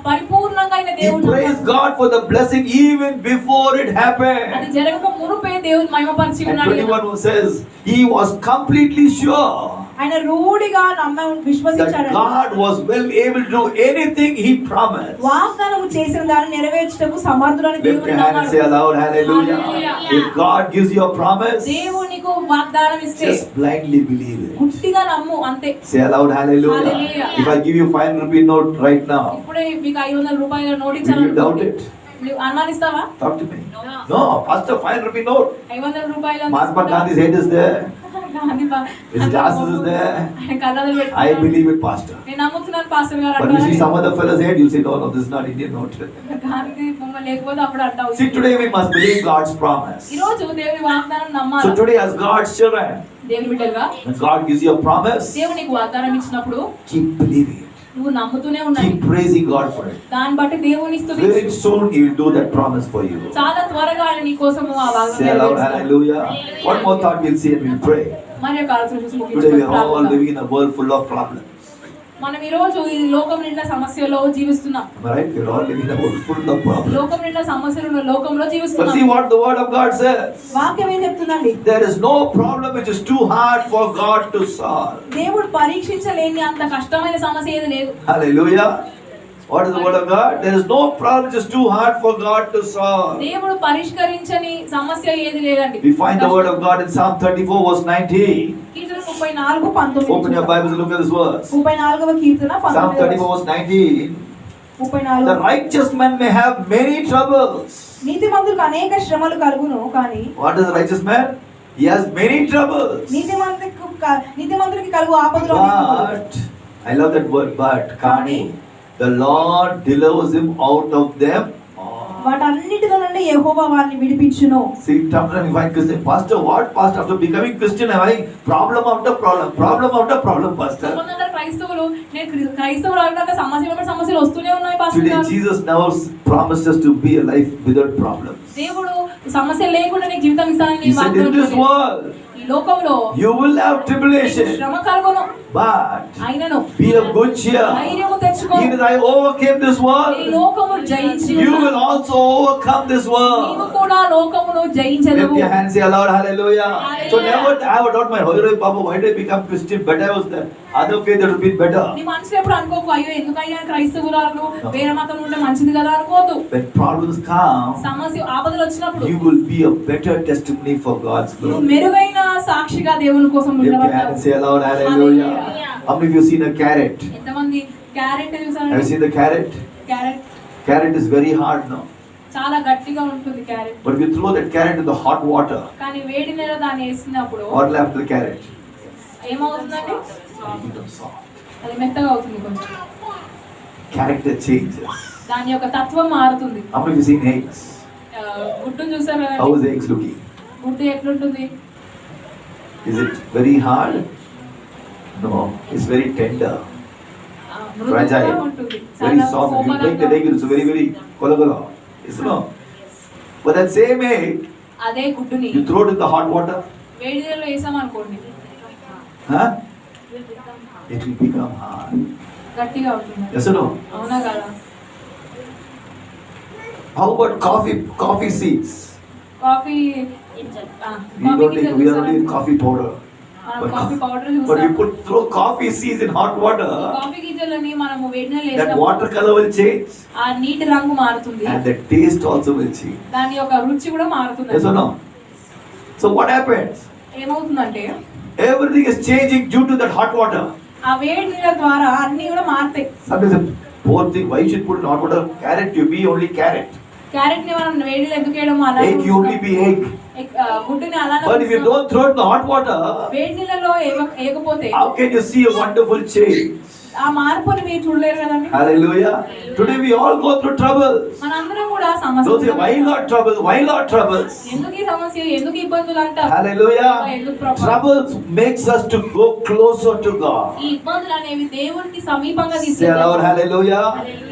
పరిపూర్ణంగా ఆయన He దేవుడు praised God for the blessing even before it అది happened. జరగక మునుపే దేవుని మహిమపరిచి And ఉన్నాడు. 21 says he was completely sure ఆయన రూఢిగా that విశ్వసించాడు. God was well able to do anything he promised. వాగ్దానము చేసిన దాన్ని నెరవేర్చుటకు సమర్థుడని Lift దేవుడు your hand and say నమ్మాడు. aloud, hallelujah. Hallelujah. If God gives you a promise, దేవుడు నీకు వాగ్దానం ఇస్తే just blindly believe it. గుడ్డిగా నమ్ము అంతే. Say aloud, hallelujah. Hallelujah. If I give you 5 rupee note right now, ఇప్పుడే మీకు 500 రూపాయల నోట్ will you doubt ఇచ్చాను. it? నువ్వు అనుమానిస్తావా? Talk to me. No, pastor, 5 rupee note. 500 రూపాయలు Mahatma Gandhi's head is there. Gandhi బా- His glasses is there. ఆయన కళ్ళాలు I పెట్టుకున్నాడు. believe it, pastor. నేను నమ్ముతున్నాను పాస్టర్ గారు But you see అంటారు. some other fellow's head, you say, no, this is not Indian note. Gandhi బొమ్మ లేకపోతే అప్పుడు అంటావు. See, today we must believe God's promise. ఈ రోజు దేవుని వాగ్దానం So నమ్మాలి. today as God's children, దేవుని బిడ్డలుగా when God gives you a promise, దేవుడు నీకు వాగ్దానం ఇచ్చినప్పుడు keep believing it. నువ్వు నమ్ముతూనే ఉండాలి. Keep praising God for it. దాన్ని బట్టి దేవుని స్తుతించు. Very soon He will do that promise for you. చాలా త్వరగా ఆయన నీ కోసము ఆ Say వాగ్దానం aloud, నెరవేరుస్తాడు. hallelujah. One more thought we'll see and we'll pray. మరి యొక్క ఆలోచన చూసి Today we are all ముగించుకుందాం. living in a world full of problems. మనం ఈ రోజు ఈ లోకం నిండా సమస్యలో జీవిస్తున్నాం. Right? We're all living in a world full of problems. లోకం నిండా సమస్యలు ఉన్న లోకంలో But జీవిస్తున్నాం. see what the word of God says. వాక్యం ఏం చెప్తుందండి? There is no problem which is too hard for God to solve. దేవుడు పరీక్షించలేని అంత కష్టమైన సమస్య ఏది లేదు. Hallelujah. What is the word of God? There is no problem which is too hard for God to solve. దేవుడు పరిష్కరించని సమస్య ఏది లేదండి. We find the word of God in Psalm 34 verse 19. Keerthana 34:19. Open your Bibles and look at this verse. 34వ Keerthana Psalm 34 19. verse 19. 34. The righteous man may have many troubles. నీతిమంతులకు అనేక శ్రమలు కలుగును కానీ What is the righteous man? He has many troubles. నీతిమంతునికి కలుగు ఆపదలు అనేకములు. But I love that word but. Kani. The Lord delivers him out of them all. వాటన్నిటిలో నుండి యెహోవా వారిని విడిపించును. See, sometimes you find Christian, Pastor, what? Pastor, after becoming Christian, am I problem after problem, Pastor? కొందరు క్రైస్తవులు నేను క్రైస్తవులు అయ్యాక సమస్యలు వస్తూనే ఉన్నాయి పాస్టర్ Today, గారు. Jesus never promised us to be a life without problems. దేవుడు సమస్య లేకుండా నీకు జీవితం ఇస్తానని He said, in this world, ఈ లోకంలో you will have tribulation, శ్రమ కలుగును but అయినను be of good cheer. ధైర్యము తెచ్చుకో. Even I overcame this ఈ world, లోకమును జయించి you will also overcome this నీవు world. కూడా లోకమును Lift జయించలేవు. your hands, say aloud, hallelujah. So Hallelujah. never have a doubt, my Holy Papa, why did I become Christian? Better was the other faith that would be better. నీ మనసులో ఎప్పుడు అనుకోకు అయ్యో ఎందుకయ్యా క్రైస్తవురాలు వేరే మతం ఉంటే మంచిది కదా అనుకోదు. When problems come, సమస్య ఆపదలు వచ్చినప్పుడు you will be a better testimony for God's నువ్వు glory. మెరుగైన సాక్షిగా దేవుని కోసం Lift your hand and నిలబడతావు. say aloud, hallelujah. How many of you have seen a carrot? ఎంతమంది క్యారెట్ Have you చూసారండి? seen the carrot? Carrot Carrot is very hard now. చాలా గట్టిగా ఉంటుంది carrot. But if you throw that carrot in the hot water, కానీ వేడి నీళ్ళలో దాన్ని వేసినప్పుడు what will happen to the carrot? ఏమవుతుందండి? It will become soft. అది మెత్తగా అవుతుంది కొంచెం. Character changes. దాని యొక్క తత్వం మారుతుంది. How many of you have seen eggs? గుడ్డు చూసారు How కదండి? is the eggs looking? గుడ్డు ఎట్లుంటుంది? Is it very hard? No, it's very tender. మృదువుగా Fragile. ఉంటుంది. Very చాలా soft. You break the కోమలంగా. egg, it's very kola. It's no. But that same egg, అదే గుడ్డుని you throw it in the hot water, వేడి నీళ్ళలో వేసామనుకోండి huh? It will become hard. గట్టిగా ఉంటుంది. Yes or no? అవునా కదా? How about coffee seeds? Coffee We don't need coffee powder. Coffee powder But you చూసాం. throw coffee seeds in hot water, coffee గింజలని మనము వేడి నీళ్ళు that వేసినప్పుడు water color will change ఆ నీటి రంగు మారుతుంది. and the taste also will change. దాని యొక్క రుచి కూడా మారుతుంది. Yes or no? So what happens? ఏమవుతుందంటే Everything is changing due to that hot water. ఆ వేడి నీళ్ళ ద్వారా అన్ని కూడా మారుతాయి. Sometimes the poor thing, why you should put in hot water? Carrot, you be only carrot. Carrot ని మనం వేడిలో ఎందుకు వేయడం అలా Egg, you only be egg. గుడ్డుని అలానే But if you don't throw it in the hot water, వేడి నీళ్ళలో వేయకపోతే how can you see a wonderful change? ఆ మార్పుని మీరు చూడలేరు కదండి. Hallelujah. Today we all go through troubles. మనందరం కూడా Don't say, why సమస్య not troubles? Why not troubles? ఎందుకు ఈ సమస్య ఎందుకు ఇబ్బందులు అంటారు. Hallelujah. ఎందుకు ప్రభు? Troubles makes us to go closer to God. ఈ ఇబ్బందులు అనేవి దేవునికి సమీపంగా Say తీసుకెళ్తాయి. aloud, hallelujah.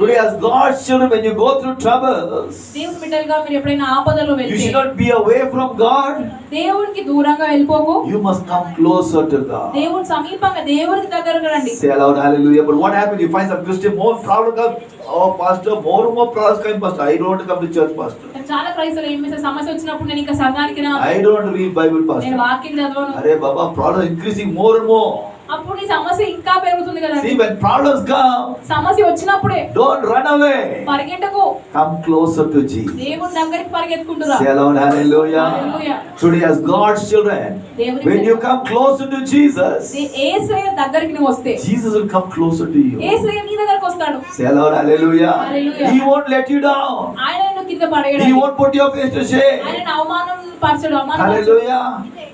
Today as God's children, when you go through troubles, దేవుని బిడ్డలుగా మీరు ఎప్పుడైనా ఆపదలో you should వెళ్తే not be away from God. దేవునికి దూరంగా వెళ్ళిపోకు. You must come closer to God. దేవుని సమీపంగా దేవునికి దగ్గరకు రండి. Say aloud, hallelujah. But what happens? You find some Christian, more problem comes. Oh, pastor, more and more problems come, pastor. I don't want to come to church, pastor. చాలా క్రైస్తవులు ఏం చేస్తారు, సమస్య వచ్చినప్పుడు నేను ఇంకా సంఘానికి నా I don't want to read Bible, నేను pastor. వాక్యం చదవను. Arey Baba, problem increasing more and more. అప్పుడు నీ సమస్య ఇంకా పెరుగుతుంది See, కదండి. when problems come, సమస్య వచ్చినప్పుడే don't run away. పరిగెట్టకు. Come closer to Jesus. దేవుని దగ్గరికి పరిగెత్తుకుంటురా. Say aloud, hallelujah. Hallelujah. Today as God's children, దేవుని when you come closer to Jesus, యేసయ్య దగ్గరికి నువ్వు వస్తే Jesus will come closer to you. యేసయ్య నీ దగ్గరికి వస్తాడు. Say aloud, hallelujah. Hallelujah. He won't let you down. ఆయన నిన్ను కింద He పడేయడు. won't put your face to shame. ఆయన అవమానం పరచడు. Hallelujah.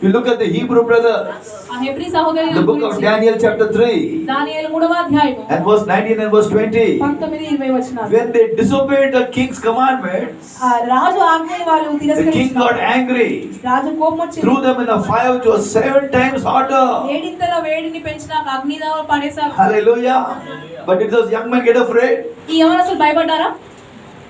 You look at the Hebrew brothers, ఆ హెబ్రీ సహోదరుల the book of గురించి Daniel chapter 3 దానియేలు 3వ అధ్యాయము and verse 19 and verse 20. 19-20 వచనాలు. When they disobeyed the king's commandments, ఆ రాజు ఆజ్ఞని వాళ్ళు the king తిరస్కరించారు. got angry, రాజు కోపం వచ్చింది. threw them in a fire which was 7 times hotter. ఏడింతల వేడిని పెంచిన అగ్నిదావ పడేశారు. Hallelujah. But did those young men get afraid? ఈ యవనస్తులు భయపడ్డారా?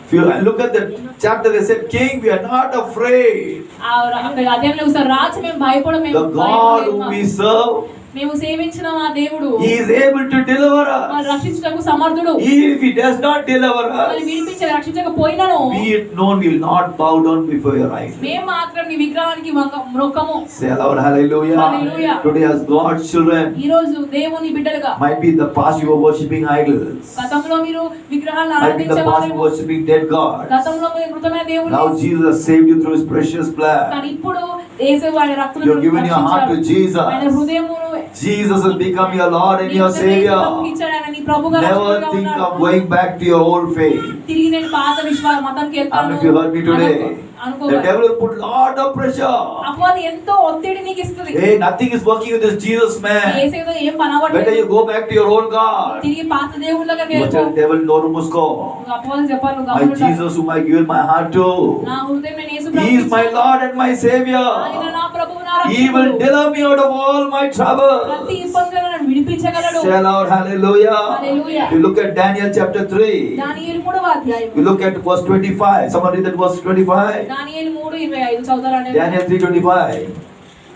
If you look at the chapter, they said, King, we are not afraid. అక్కడ అధ్యాయంలో చూస్తారు రాజు మేము భయపడం The God whom we serve, మేము సేవించిన మా దేవుడు He is able to deliver మనల్ని us. రక్షించుటకు సమర్థుడు. If He does not deliver మనల్ని us, విడిపించి రక్షించకపోయినను be it known, we will not bow down before your eyes. మేము మాత్రం నీ విగ్రహానికి మ్రొక్కము. Say aloud, hallelujah. Hallelujah. Today as God's children, ఈ రోజు దేవుని బిడ్డలుగా might be in the past you were worshipping idols. గతంలో మీరు విగ్రహాలను Might be in the past you ఆరాధించేవారు. were worshipping dead gods. గతంలో మీరు మృతమైన దేవుని Now Jesus saved you through His precious blood. కానీ ఇప్పుడు యేసు వారి రక్తంలో You have given your heart to Jesus. ఆయన హృదయమును Jesus will become your Lord and your Savior. Never think of going back to your old faith. తిరిగి నేను పాత విశ్వాస మతంకి And వెళ్తాను if you heard me today, అనుకోవాలి. the devil will put lot of pressure. అపవాది ఎంతో ఒత్తిడి నీకు ఇస్తుంది. Hey, nothing is working with this Jesus man. యేసుతో ఏం పని Better అవ్వట్లేదు. you go back to your own God. తిరిగి పాత దేవుళ్ళకి You వెళ్ళిపో. tell the devil, no musko. నువ్వు అపవాది చెప్పాలి, నువ్వు My గమనించాలి. Jesus whom I given my heart to. నా హృదయం నేను యేసు He is my ప్రభువుకి Lord and my Savior. ఆయన నా ప్రభువు, నా He will రక్షకుడు. deliver me out of all my ప్రతి trouble. ఇబ్బందులను నన్ను విడిపించగలడు. Say aloud, hallelujah. Hallelujah. You look at Daniel chapter 3. దానియేలు 3వ అధ్యాయం. You look at verse 25. Someone read that verse 25. దానియేలు 3:25 చదువుతారండి. Daniel 3:25.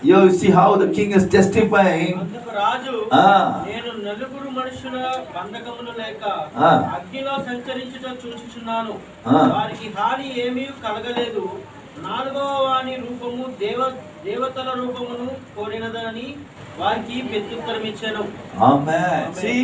You see how the king is testifying. అందుకు రాజు Ah. నేను నలుగురు మనుషుల బంధకములు లేక Ah. అగ్నిలో సంచరించుట చూచుచున్నాను. Ah. వారికి హాని ఏమీ కలగలేదు. నాలుగవ వాని రూపము దేవతల రూపమును కోరినదని వారికి ప్రత్యుత్తరం ఇచ్చాను. Amen. See,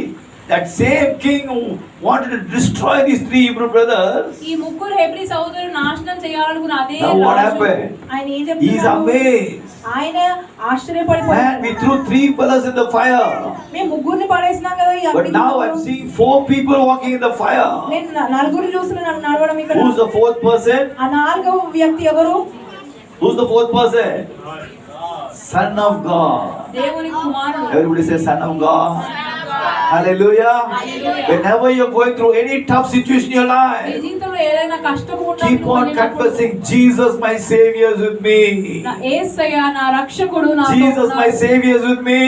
that same king who wanted to destroy these three Hebrew brothers, ఈ ముగ్గురు హెబ్రీ సహోదరులు నాశనం చేయాలనుకున్న అదే now what రాజు happened? ఆయన ఏం He is చెప్తున్నాడు? amazed. ఆయన Man, we ఆశ్చర్యపడిపోయాడు. threw three fellows in the fire. మేము ముగ్గురిని పడేసినాం కదా ఈ But అగ్ని now I'm గుండంలో. seeing four people walking in the fire. నేను నలుగురిని చూస్తున్నాను నడవడం ఇక్కడ. Who's the fourth person? ఆ నాలుగవ వ్యక్తి ఎవరు? Who's the fourth person? Son of God. దేవుని కుమారుడు. Everybody say Son of God. Hallelujah. Whenever you're going through any tough situation in your me life, జీవితంలో ఏదైనా కష్టం keep on ఉన్నప్పుడు confessing, Jesus my Savior is with me. నా యేసయ్య నా రక్షకుడు నాతో Jesus my ఉన్నాడు. Savior is with me.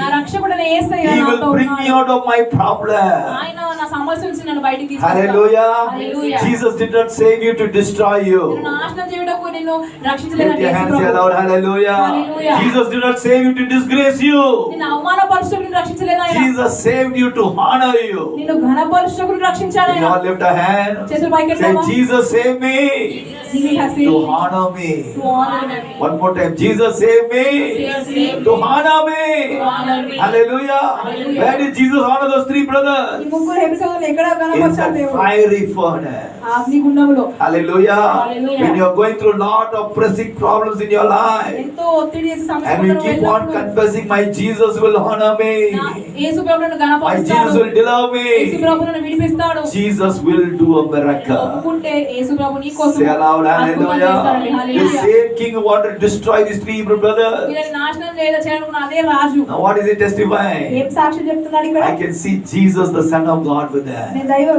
నా రక్షకుడు నా యేసయ్య He నాతో will bring me ఉన్నాడు. out of my problem. ఆయన నా సమస్య నుంచి నన్ను బయటికి తీసుకొస్తాడు. Hallelujah. Hallelujah. Jesus did not save you to destroy you. నిన్ను నాశనం చేయుటకు నిన్ను Lift రక్షించలేదని your యేసు hands ప్రభువు. aloud. Hallelujah. Hallelujah. Jesus did not save you to disgrace you. నిన్ను అవమానపరచుటకు నిన్ను రక్షించలేదు ఆయన. Jesus saved you to honor you. నిన్ను ఘనపరచుటకు రక్షించాడు Can ఆయన. you all lift a hand? చేతులు పైకి Say, ఎత్తామా? Jesus save me Jesus has saved to me. honor me. To honor me. One more time. Jesus save me Jesus saved to honor me. To honor me. Hallelujah. Hallelujah. Where did Jesus honor those three ఈ brothers? ముగ్గురు Hebrew సహోదరులు ఎక్కడ In కనపరచాడు the దేవుడు? fiery furnace. ఆ అగ్నిగుండంలో. Hallelujah. Hallelujah. When you are going through lot of pressing problems in your life, ఎంతో ఒత్తిడి చేసి and we సమస్యలను keep on వెళ్ళినప్పుడు confessing, my Jesus will honor me. నా యేసు ప్రభువును My ఘనపరుస్తాడు. Jesus will deliver Yesu me. ప్రభువును విడిపిస్తాడు. Jesus will do a miracle. ఒప్పుకుంటే యేసు ప్రభు నీ కోసం Say aloud, అద్భుతం చేస్తాడండి. hallelujah. The hallelujah. same king who wanted to destroy these three Hebrew brothers. వీళ్ళని నాశనం చేయాలనుకున్న అదే రాజు Now what is he testifying? ఏం సాక్ష్యం చెప్తున్నాడు ఇక్కడ? I can see Jesus, the Son of God, with them. నేను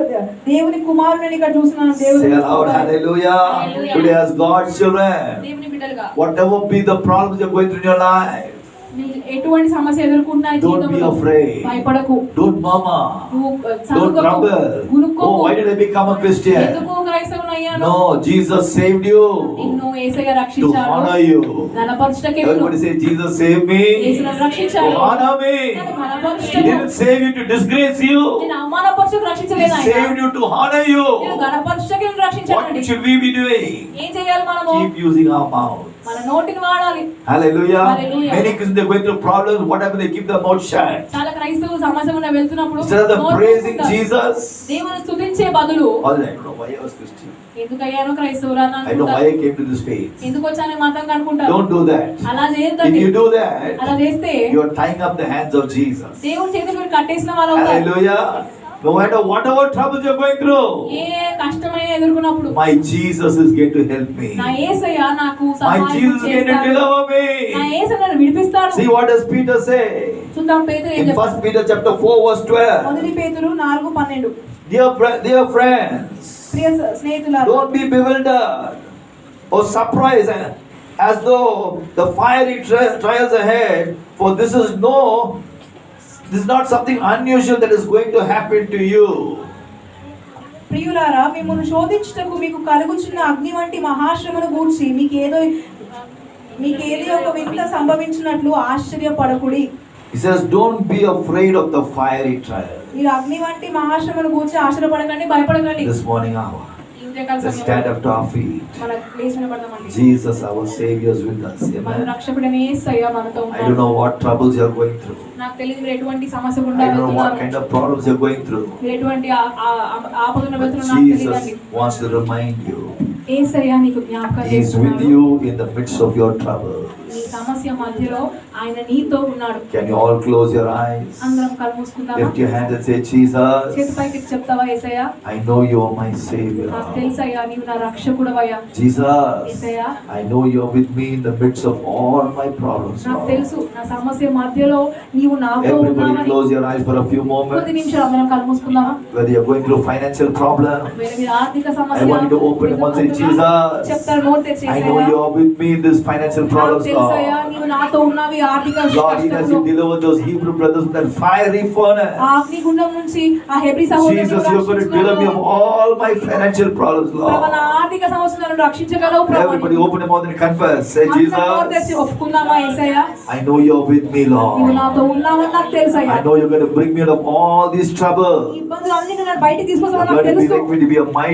దేవుని కుమారుని ఇక్కడ చూస్తున్నాను. దేవుని Say aloud, hallelujah. Hallelujah. Today as God's children, దేవుని బిడ్డలుగా whatever be the problems you're going through in your life, మీరు ఎటువంటి సమస్య ఎదుర్కొన్నా ఈ don't be జీవితంలో afraid. భయపడకు. Don't murmur. నువ్వు Don't సనుగకు, grumble. గునుక్కోకు. Oh, why did I become a Christian? ఎందుకు క్రైస్తవునయ్యాను? No, Jesus saved you నిన్ను యేసయ్య to రక్షించాడు. honor you. ఘనపరచుటకే Everybody say, Jesus saved me యేసు నన్ను to రక్షించాడు. honor me. నన్ను He ఘనపరచుటకు. didn't save you to disgrace you. నిన్ను అవమానపరచుటకు He రక్షించలేదు ఆయన. saved you to honor you. నిన్ను ఘనపరచుటకు నిన్ను What రక్షించాడండి. should we be doing? ఏం చేయాలి మనము? Keep using our mouth. మన నోటిని వాడాలి. Hallelujah. Hallelujah. Many Christians, they're going through problems. What happens? They keep their mouth shut. చాలా క్రైస్తవులు సమస్య గుండా వెళ్తున్నప్పుడు Instead of them నోరు praising మూసుకుంటారు. Jesus. దేవుని స్తుతించే బదులు All right, I don't know why I was Christian. ఎందుకయ్యాను క్రైస్తవురాలు I know why అనుకుంటారు. I came to this faith. ఎందుకు వచ్చాను మతం అనుకుంటారు. Don't do that. అలా If చేయొద్దండి. you do that, అలా చేస్తే you are tying up the hands of Jesus. దేవుని చేతి మీరు కట్టేసిన వాళ్ళు అవుతారు. Hallelujah. No matter whatever troubles you're going through, ఏ కష్టమైన ఎదుర్కొన్నప్పుడు my Jesus is going to help me. నా యేసయ్య నాకు My సహాయం Jesus is going to చేస్తాడు. deliver నా me. యేసు నన్ను విడిపిస్తాడు. See what does Peter say? చూద్దాం పేతురు ఏం In చెప్తాడు. 1 Peter chapter 4 verse 12. మొదటి పేతురు 4:12. Dear friends, ప్రియ స్నేహితులారా, don't be bewildered or surprised as though the fiery trials ahead, for this is not something unusual that is going to happen to you. ప్రియులారా, మిమ్మల్ని శోధించుటకు మీకు కలుగుచున్న అగ్ని వంటి మహాశ్రమను గూర్చి మీకేది ఒక వింత సంభవించినట్లు ఆశ్చర్యపడకుడి. He says, don't be afraid of the fiery trial. మీరు అగ్ని వంటి మహాశ్రమను గురించి ఆశ్చర్యపడకండి, భయపడకండి. This morning hour, ఈ ఉదయకాల let's stand సమయంలో up to our feet. మన లేచి నిలబడదామండి. Jesus, our Savior, is with us. మన Amen. రక్షకుడైన యేసయ్య మనతో I don't ఉన్నాడు. know what troubles you are going through. నాకు తెలియదు మీరు ఎటువంటి సమస్య I గుండా don't know what వెళ్తున్నారు, kind of problems you are going through. మీరు ఎటువంటి ఆపదను వెళ్తున్నారు నాకు తెలియదండి. Jesus wants to remind you. యేసయ్య నీకు జ్ఞాపకం He is with చేస్తున్నాడు. you in the midst of your trouble. నీ సమస్య మధ్యలో ఆయన నీతో ఉన్నాడు. Can you all close your eyes? అందరం కళ్ళు మూసుకుందామా? Lift your hands and say, Jesus, చేతి పైకి చెప్తావా యేసయ్య? I know you are my Savior. నాకు తెలుసయ్యా నీవు నా రక్షకుడవయ్యా. Jesus, Yesayya I know you are with me in the midst of all my problems. నాకు Lord. తెలుసు నా సమస్య మధ్యలో నీవు నాతో Everybody ఉన్నావని. close your eyes for a few కొద్ది moments. నిమిషాలు అందరం కళ్ళు మూసుకుందామా? Whether you are going through financial problems, మీరు ఆర్థిక సమస్య I want you to open your mouth and say, Jesus, చెప్తారు నోట్ తెరిచి I know you are with me in this financial నాకు problems, తెలుసయ్యా Lord. నీవు నాతో ఉన్నావు ఈ ఆర్థిక Lord, even as you కష్టంలో. deliver those Hebrew brothers from that fiery furnace, ఆ అగ్నిగుండం నుంచి ఆ హెబ్రీ సహోదరుని Jesus, you are going to deliver me of all my financial problems, ప్రభు నా Lord. ఆర్థిక సమస్యలను రక్షించగలవు ప్రభు. Everybody open your mouth and confess. Say, అందరం నోరు తెరిచి Jesus, ఒప్పుకుందామా Yesayya? I know you are with me, నీవు Lord. నాతో ఉన్నావని నాకు తెలుసయ్యా. I know you're going to bring me out of all these ఈ trouble. ఇబ్బందులు అన్ని నన్ను బయటికి తీసుకొస్తావని You're నాకు going to తెలుసు. make me to be a mighty